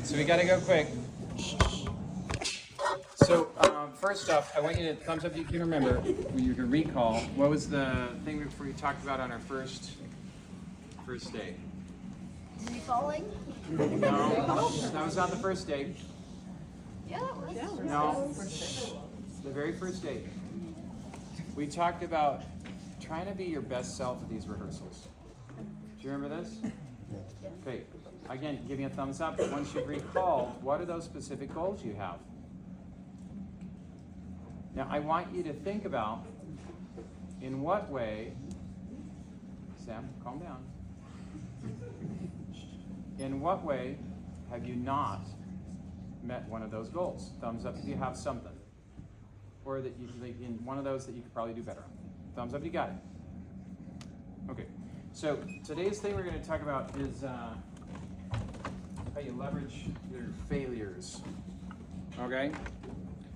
so we got to go quick. So first off, I want you to thumbs up if you can remember, you can recall, what was the thing that we talked about on our first day? Recalling? No, that was not the first day. Yeah, that was. No, the very first day. We talked about trying to be your best self at these rehearsals. Do you remember this? Okay, again, give me a thumbs up. Once you've recalled, what are those specific goals you have? Now, I want you to think about in what way, Sam, calm down. In what way have you not met one of those goals? Thumbs up if you have something. Or that you in one of those that you could probably do better on. Thumbs up if you got it. Okay, so today's thing we're going to talk about is how you leverage your failures. Okay?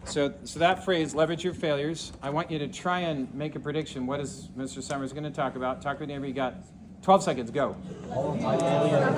So that phrase, leverage your failures, I want you to try and make a prediction. What is Mr. Summers going to talk about? Talk to whenever you got 12 seconds, go. All of my failures.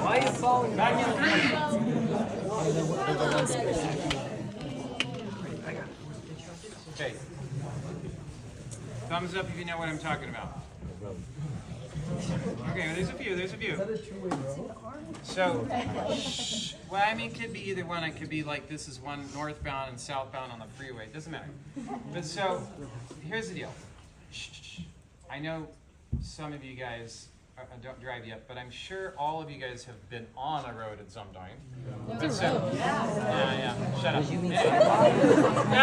Why are you falling back in? Okay. Thumbs up if you know what I'm talking about. Okay, well, there's a few. So, well, I mean, it could be either one. It could be like this is one northbound and southbound on the freeway. It doesn't matter. But so, here's the deal. I know some of you guys don't drive yet, but I'm sure all of you guys have been on a road at some time. But so, yeah. Shut up. No.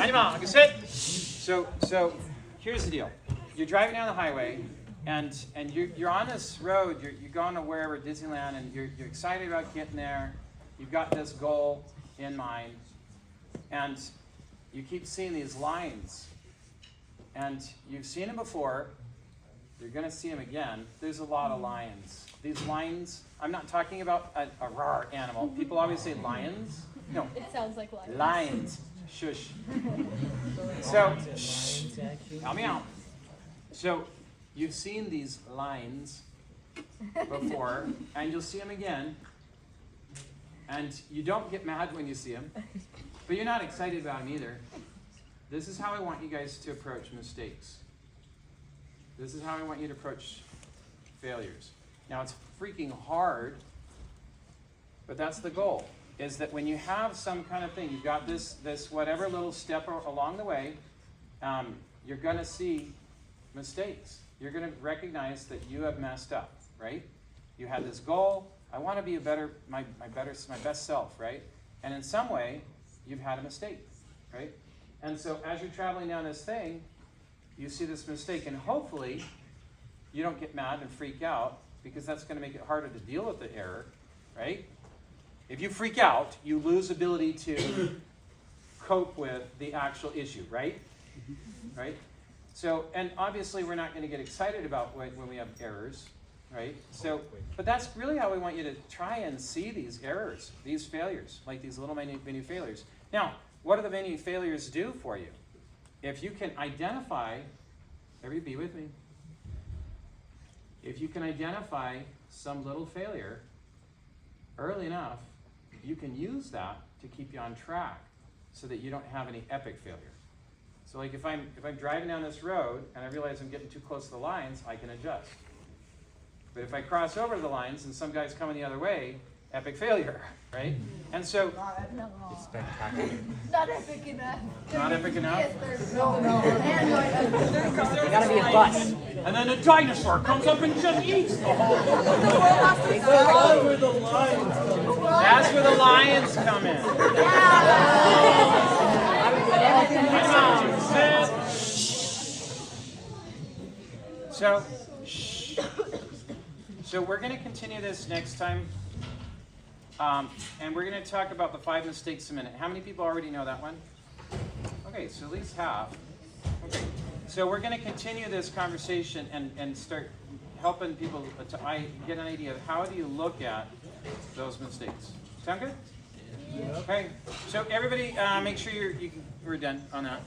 Animal, sit. So here's the deal. You're driving down the highway, and you're on this road. You're going to wherever, Disneyland, and you're excited about getting there. You've got this goal in mind, and you keep seeing these lines, and you've seen them before. You're going to see them again. There's a lot of lions. These lions, I'm not talking about a raw animal. People always say lions. No. It sounds like lions. Lions. Shush. So, help me out. So, you've seen these lines before, and you'll see them again. And you don't get mad when you see them, but you're not excited about them either. This is how I want you guys to approach mistakes. This is how I want you to approach failures. Now, it's freaking hard, but that's the goal, is that when you have some kind of thing, you've got this whatever little step along the way, you're going to see mistakes. You're going to recognize that you have messed up, right? You had this goal. I want to be my best self, right? And in some way, you've had a mistake, right? And so as you're traveling down this thing, you see this mistake, and hopefully you don't get mad and freak out, because that's going to make it harder to deal with the error, right? If you freak out, you lose ability to cope with the actual issue, right? Right? So, and obviously we're not going to get excited about when we have errors, right? So, but that's really how we want you to try and see these errors, these failures, like these little mini failures. Now, what do the mini failures do for you? If you can identify, everybody be with me. If you can identify some little failure early enough, you can use that to keep you on track so that you don't have any epic failure. So like if I'm driving down this road and I realize I'm getting too close to the lines, I can adjust. But if I cross over the lines and some guy's coming the other way, epic failure, right? And so It's spectacular. Not epic enough. Not epic enough? Yes, no. You gotta be a bus. And then a dinosaur comes up and just eats the whole. That's where the lions come in. So we're going to continue this next time. And we're going to talk about the 5 mistakes a minute. How many people already know that one? Okay, Okay, so at least half. Okay, so we're going to continue this conversation and start helping people to get an idea of how do you look at those mistakes. Sound good? Okay, so everybody make sure we're done on that.